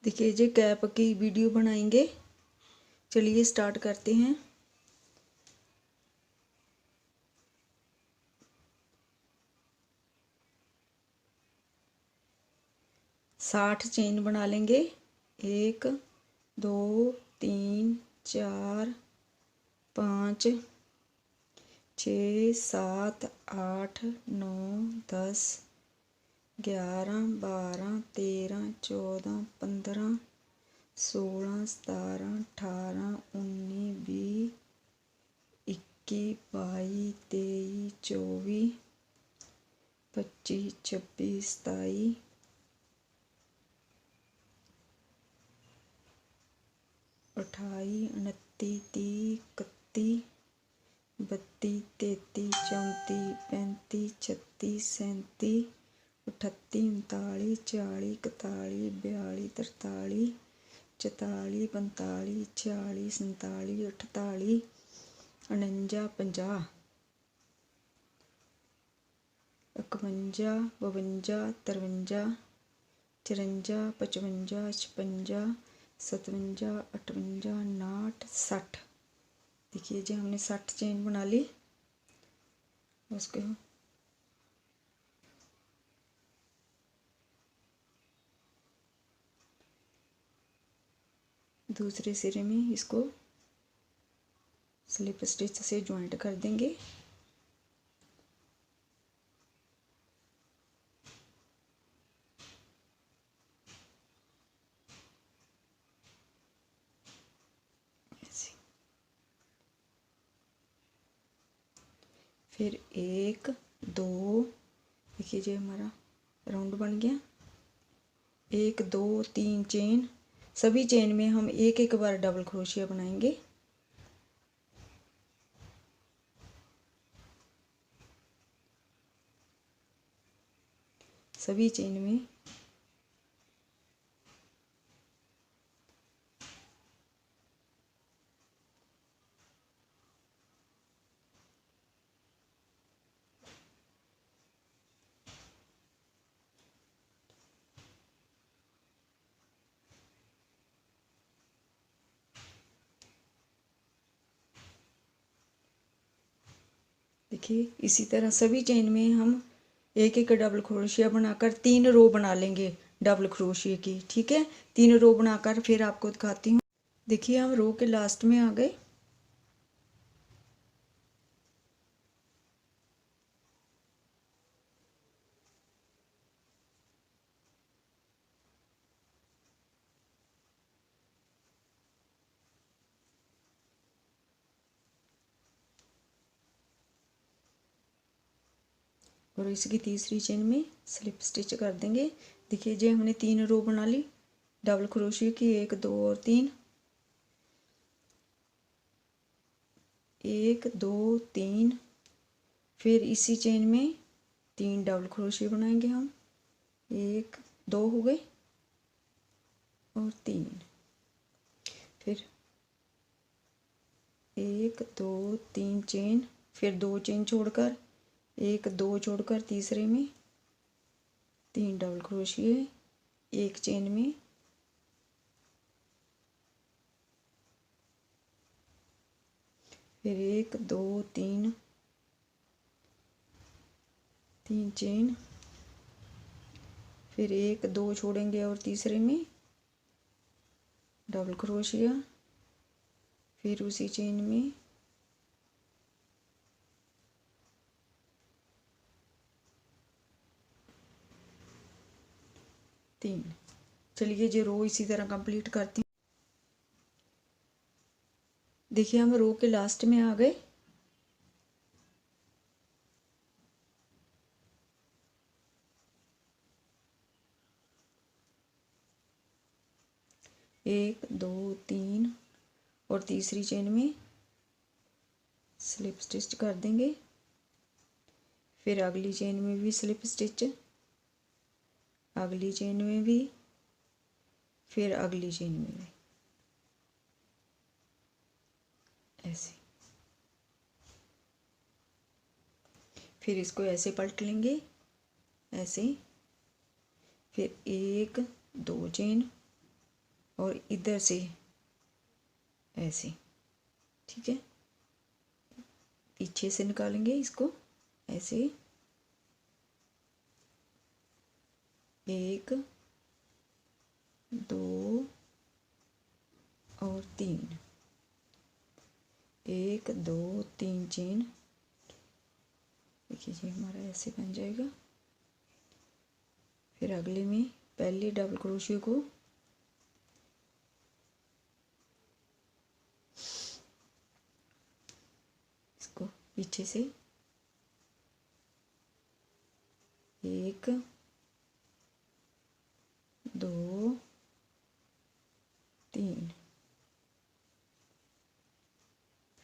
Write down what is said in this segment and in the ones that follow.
देखिए जी कैप की वीडियो बनाएंगे। चलिए स्टार्ट करते हैं। साठ चेन बना लेंगे। 1 2 3 4 5 6 7 8 9 10 11 12 13 14 15 16 17 18 19 20 21 22 23 24 25 26 27 28 29 30 31 32 33 34 35 36 37 38 39 40 41 42 43 44 45 46 47 48 49 50 51 52 53 54 55 56 57 58 59 60। देखिए जी हमने 60 चेन बना ली। उसको दूसरे सिरे में इसको स्लिप स्टिच से ज्वाइंट कर देंगे। फिर 1 2 देखिए जी हमारा राउंड बन गया। 1 2 3 चेन, सभी चेन में हम एक एक बार डबल क्रोशिया बनाएंगे। सभी चेन में देखिए इसी तरह सभी चेन में हम एक एक डबल क्रोशिया बनाकर 3 रो बना लेंगे डबल क्रोशिया की। ठीक है, 3 रो बनाकर फिर आपको दिखाती हूँ। देखिए हम रो के लास्ट में आ गए। और इसकी तीसरी चेन में स्लिप स्टिच कर देंगे। देखिए जी हमने 3 रो बना ली डबल क्रोशिया की, 1 2 और 3, 1 2 3। फिर इसी चेन में 3 डबल क्रोशिया बनाएंगे हम। 1 2 हो गए और 3। फिर 1 2 3 चेन, फिर 2 चेन छोड़कर 1 2 छोड़कर तीसरे में 3 डबल क्रोशिया, एक चेन में फिर 1 2 3 3 चेन, फिर 1 2 छोड़ेंगे और तीसरे में डबल क्रोशिया, फिर उसी चेन में 3। चलिए जो रो इसी तरह कंप्लीट करती हूँ। देखिए हम रो के लास्ट में आ गए। एक दो तीन और तीसरी चेन में स्लिप स्टिच कर देंगे। फिर अगली चेन में भी स्लिप स्टिच, अगली चेन में भी, फिर अगली चेन में भी, ऐसे। फिर इसको ऐसे पलट लेंगे, ऐसे। फिर 1 2 चेन, और इधर से ऐसे, ठीक है। पीछे से निकालेंगे इसको ऐसे, 1 2 और 3, 1 2 3 चेन। देखिए जी हमारा ऐसे बन जाएगा। फिर अगले में पहले डबल क्रोशियो को इसको पीछे से 1 2 3,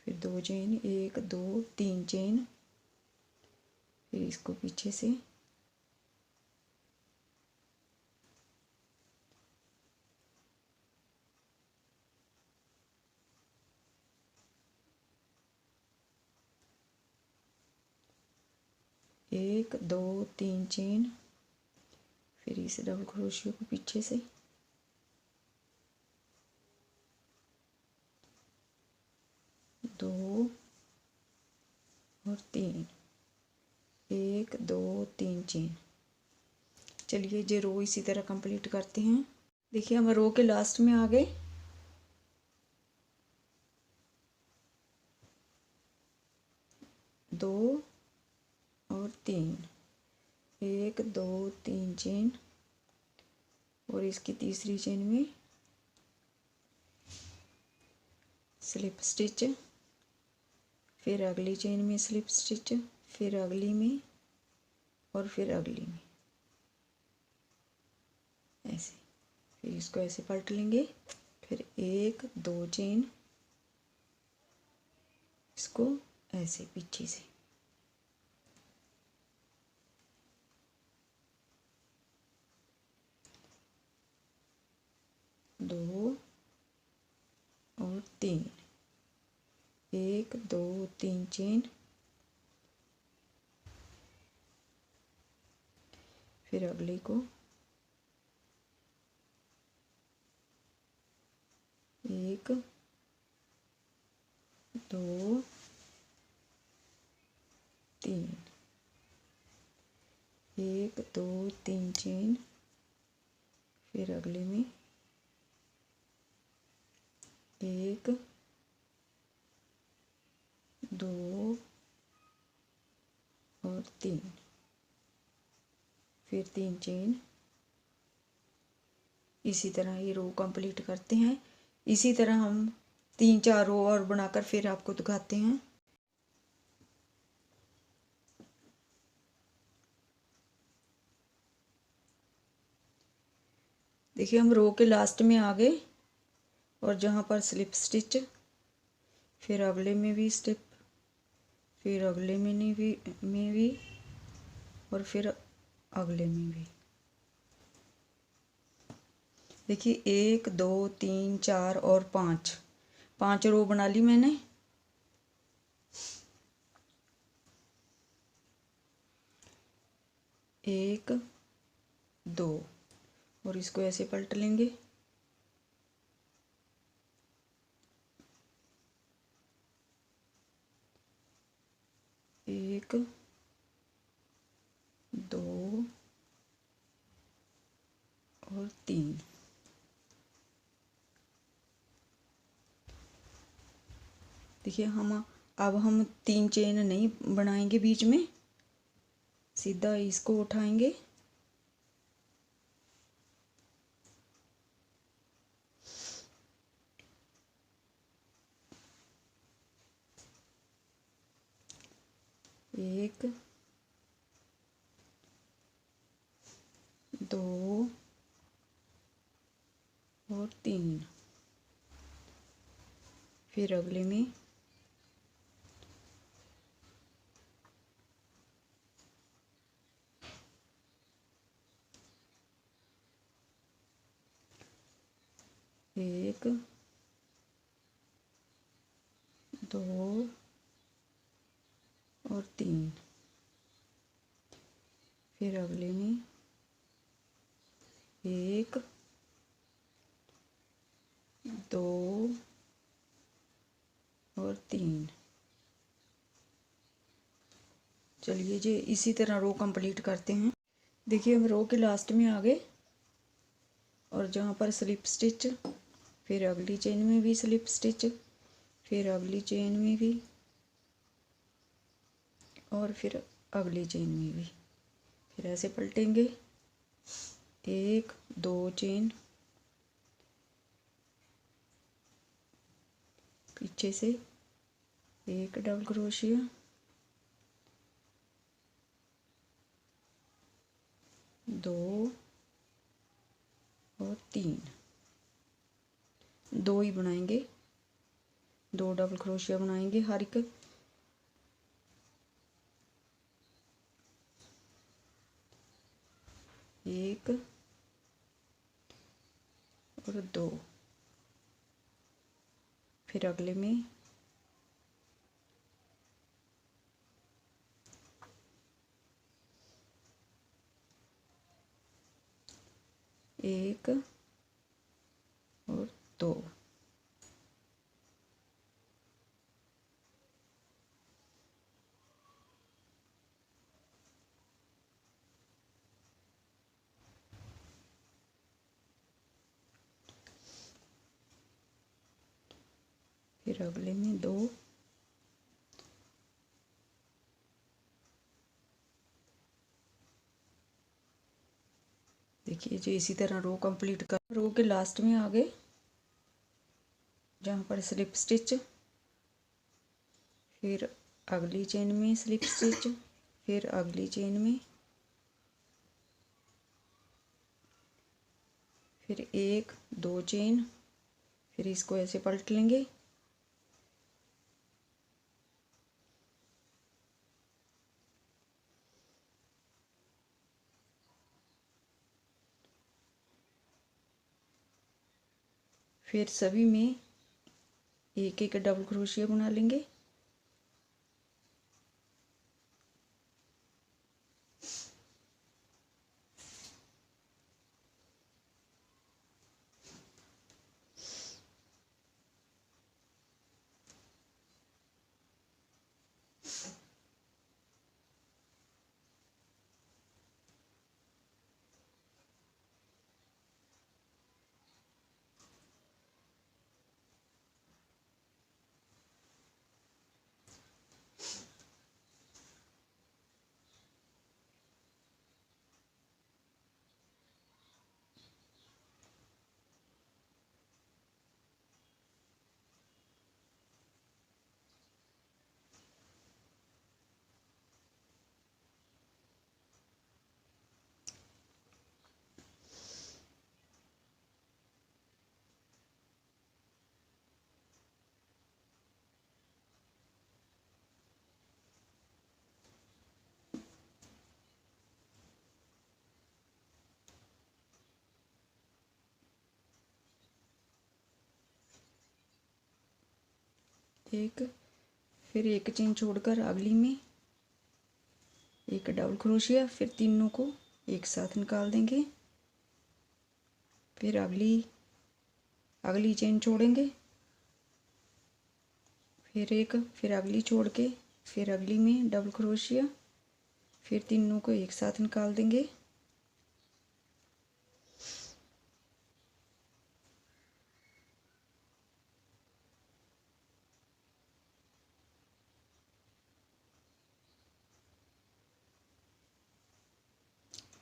फिर 2 चेन, 1 2 3 चेन, फिर इसको पीछे से 1 2 3 चेन, फिर इस डबल क्रोशियो को पीछे से 2 और 3, 1 2 3 चेन। चलिए ये रो इसी तरह कंप्लीट करते हैं। देखिए हम रो के लास्ट में आ गए। दो और 3, 1 2 3 चेन, और इसकी तीसरी चेन में स्लिप स्टिच, फिर अगली चेन में स्लिप स्टिच, फिर अगली में और फिर अगली में ऐसे। फिर इसको ऐसे पलट लेंगे, फिर 1 2 चेन, इसको ऐसे पीछे से 2 और 3, 1 2 3 चेन, फिर अगले को 1 2 3, 1 2 3 चेन, फिर अगले में 1 2 और 3, फिर 3 चेन। इसी तरह ये रो कंप्लीट करते हैं। इसी तरह हम 3 4 रो और बनाकर फिर आपको दिखाते हैं। देखिए हम रो के लास्ट में आ गए, और जहाँ पर स्लिप स्टिच, फिर अगले में भी स्टिप, फिर अगले में भी और फिर अगले में भी। देखिए 1 2 3 4 और 5, 5 रो बना ली मैंने। एक 2, और इसको ऐसे पलट लेंगे, एक 2 और 3। देखिए अब हम 3 चेन नहीं बनाएंगे बीच में, सीधा इसको उठाएंगे, एक 2 और 3, फिर अगले में 1 2 और 3, फिर अगले में 1 2 और 3। चलिए जी इसी तरह रो कंप्लीट करते हैं। देखिए हम रो के लास्ट में आ गए और जहाँ पर स्लिप स्टिच, फिर अगली चेन में भी स्लिप स्टिच, फिर अगली चेन में भी और फिर अगली चेन में भी, फिर ऐसे पलटेंगे। 1 2 चेन, पीछे से एक डबल क्रोशिया, 2 और 3, 2 ही बनाएंगे, 2 डबल क्रोशिया बनाएंगे हर एक। एक और 2, फिर अगले में एक और 2, फिर अगले में 2, देखिए जो इसी तरह रो कंप्लीट कर। रो के लास्ट में आ गए जहाँ पर स्लिप स्टिच, फिर अगली चेन में स्लिप स्टिच, फिर अगली चेन में, फिर 1 2 चेन, फिर इसको ऐसे पलट लेंगे। फिर सभी में एक एक डबल क्रोशिया बना लेंगे। एक, फिर एक चेन छोड़कर अगली में एक डबल क्रोशिया, फिर तीनों को एक साथ निकाल देंगे। फिर अगली चेन छोड़ेंगे, फिर एक, फिर अगली छोड़ के, फिर अगली में डबल क्रोशिया, फिर तीनों को एक साथ निकाल देंगे।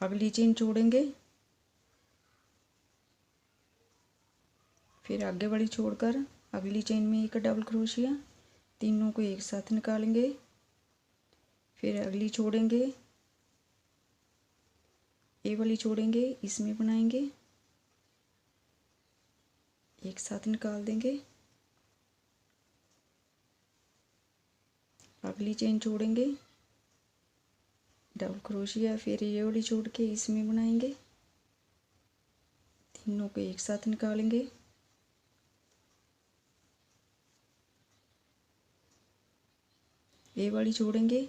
अगली चेन छोड़ेंगे, फिर आगे वाली छोड़कर अगली चेन में एक डबल क्रोशिया, तीनों को एक साथ निकालेंगे। फिर अगली छोड़ेंगे, ये वाली छोड़ेंगे, इसमें बनाएंगे, एक साथ निकाल देंगे। अगली चेन छोड़ेंगे, डबल क्रोशिया, फिर ये वाली छोड़ के इसमें बनाएंगे, तीनों को एक साथ निकालेंगे। ये वाली छोड़ेंगे,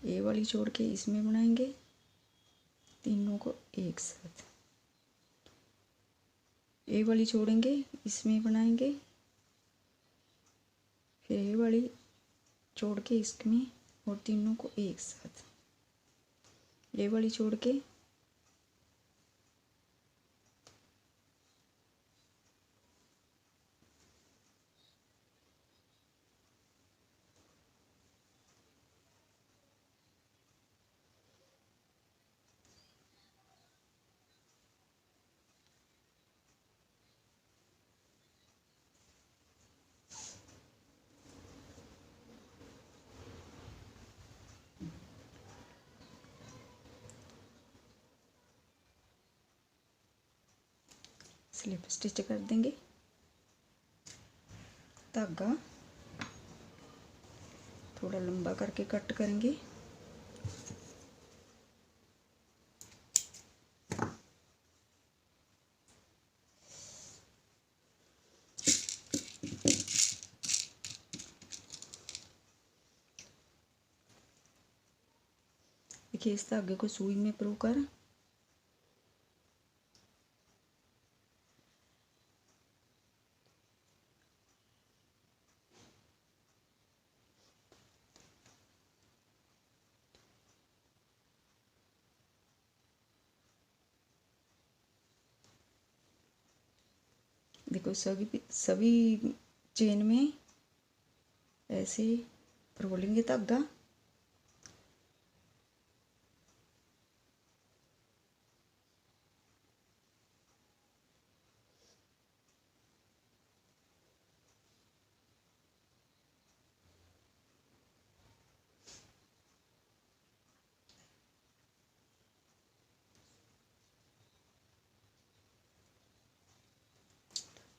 ये वाली छोड़ के इसमें बनाएंगे, तीनों को एक साथ। ये वाली छोड़ेंगे, इसमें बनाएंगे, फिर ये वाली छोड़ के इसमें, और तीनों को एक साथ, ये वाली छोड़ के स्लिप स्टिच कर देंगे। धागा थोड़ा लंबा करके कट करेंगे। देखिए इस धागे को सुई में परो कर देखो सभी चेन में ऐसे रोलेंगे धागा।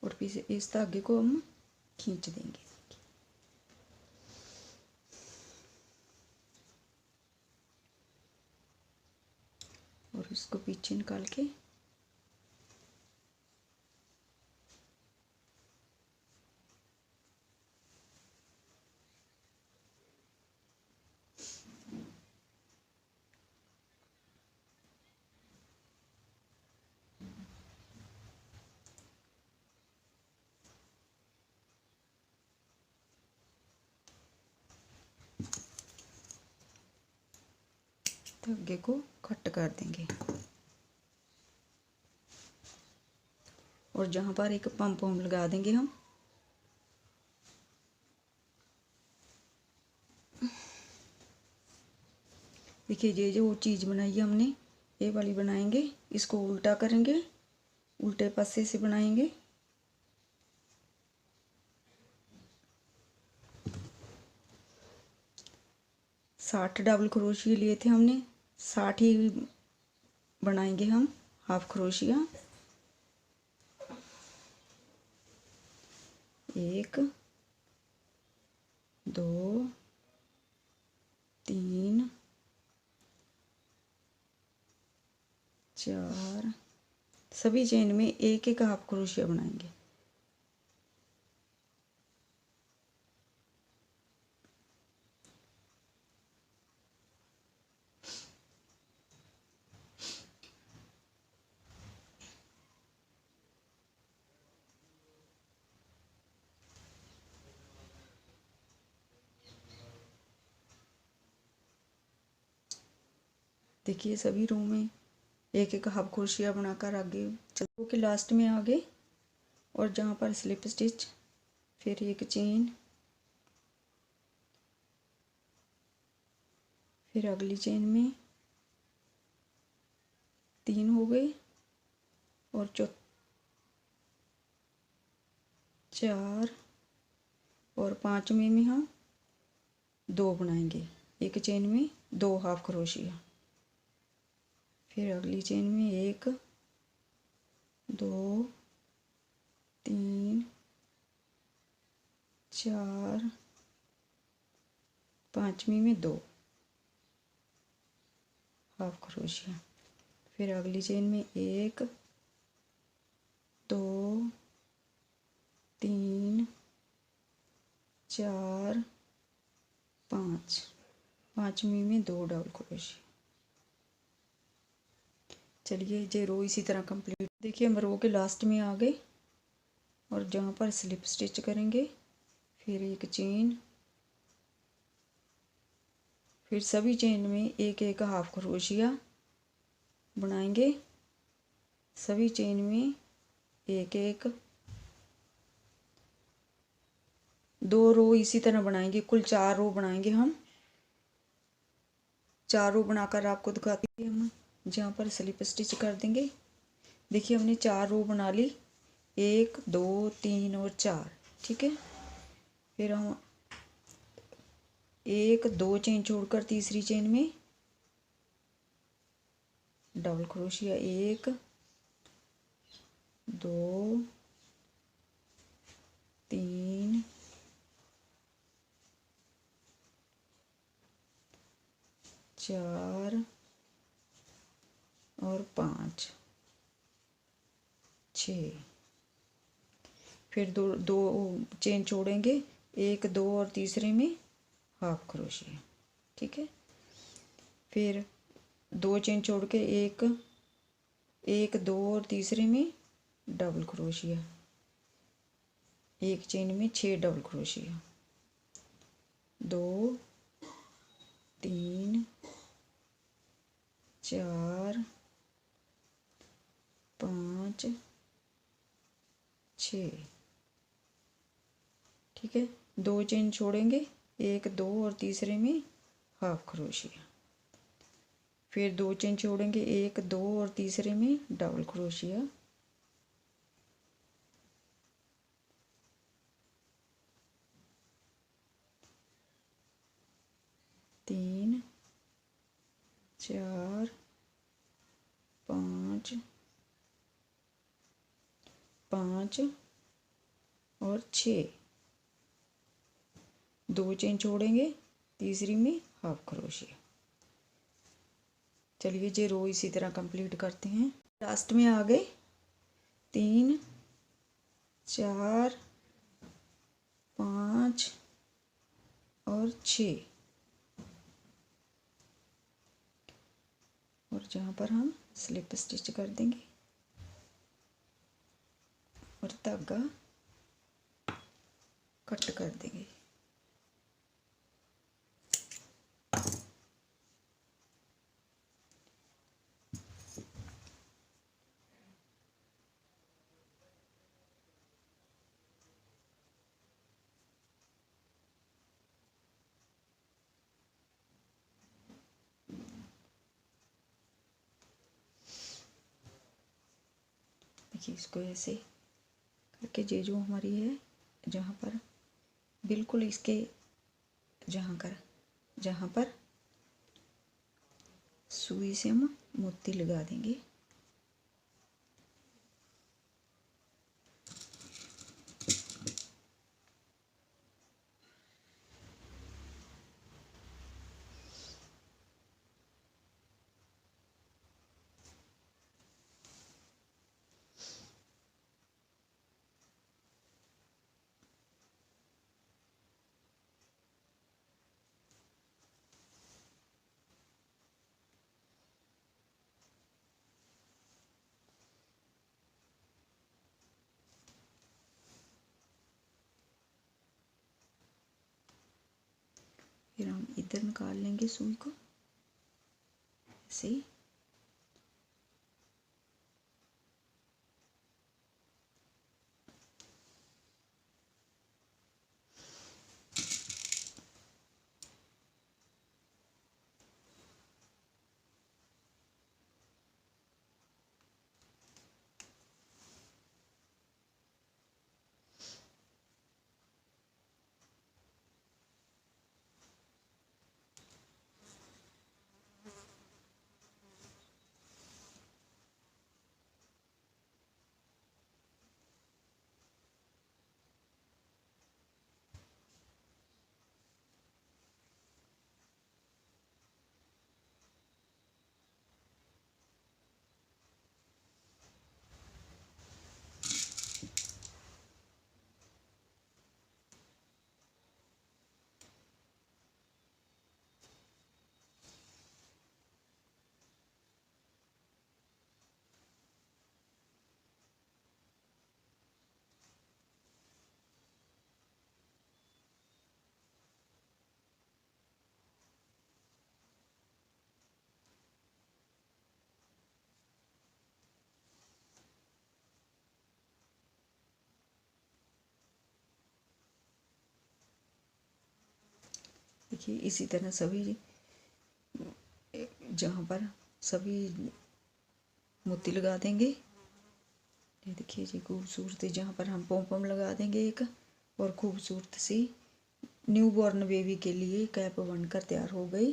और फिर इस धागे को हम खींच देंगे। और इसको पीछे निकाल के धागे को कट कर देंगे। और जहाँ पर एक पंप हम लगा देंगे हम। देखिए ये जो चीज़ बनाई है हमने, ये वाली बनाएंगे, इसको उल्टा करेंगे, उल्टे पासे से बनाएंगे। साठ डबल क्रोशिया लिए थे हमने, 60 ही बनाएंगे हम हाफ क्रोशिया। 1 2 3 4, सभी चेन में एक एक हाफ क्रोशिया बनाएंगे। देखिए सभी रो में एक एक हाफ क्रोशिया बनाकर आगे चलो के लास्ट में आगे, और जहाँ पर स्लिप स्टिच, फिर एक चेन, फिर अगली चेन में 3 हो गए, और 4, और 5वें में हम 2 बनाएंगे, एक चेन में 2 हाफ क्रोशिया, फिर अगली चेन में 1 2 3 4, 5वीं में 2 हाफ क्रोशिया, फिर अगली चेन में 1 2 3 4 5, 5वीं में 2 डबल क्रोशिया, चलिए ये रो इसी तरह कंप्लीट। देखिए हम रो के लास्ट में आ गए और जहाँ पर स्लिप स्टिच करेंगे फिर एक चेन, फिर सभी चेन में एक एक हाफ क्रोशिया बनाएंगे। सभी चेन में एक एक, 2 रो इसी तरह बनाएंगे। कुल 4 रो बनाएंगे हम। 4 रो बनाकर आपको दिखाती हूँ। हम जहाँ पर स्लिप स्टिच कर देंगे। देखिए हमने 4 रो बना ली, 1 2 3 और 4। ठीक है, फिर हम 1 2 चेन छोड़कर तीसरी चेन में डबल क्रोशिया, 1 2 3 4 और 5 6। फिर दो चेन छोड़ेंगे, 1 2 और तीसरे में हाफ क्रोशिया। ठीक है, फिर 2 चेन छोड़ के 1 2 और तीसरे में डबल क्रोशिया, एक चेन में 6 डबल क्रोशिया, 2 3 4 5 6। ठीक है, 2 चेन छोड़ेंगे, 1 2 और तीसरे में हाफ क्रोशिया, फिर 2 चेन छोड़ेंगे, 1 2 और तीसरे में डबल क्रोशिया, तीन 4 5 5 और 6। 2 चेन छोड़ेंगे, तीसरी में हाफ क्रोशिया। चलिए ये रो इसी तरह कंप्लीट करते हैं। लास्ट में आ गए 3 4 5 और 6, और जहाँ पर हम स्लिप स्टिच कर देंगे और धागा कट कर देंगे। देखिए इसको ऐसे करके ये जो हमारी है, जहाँ पर बिल्कुल इसके जहाँ पर सुई से हम मोती लगा देंगे। फिर हम इधर निकाल लेंगे सुई को ऐसे ही। देखिए इसी तरह सभी जहाँ पर सभी मोती लगा देंगे। ये देखिए जी खूबसूरत, जहाँ पर हम पॉम पॉम लगा देंगे एक, और खूबसूरत सी न्यू बॉर्न बेबी के लिए कैप बनकर तैयार हो गई।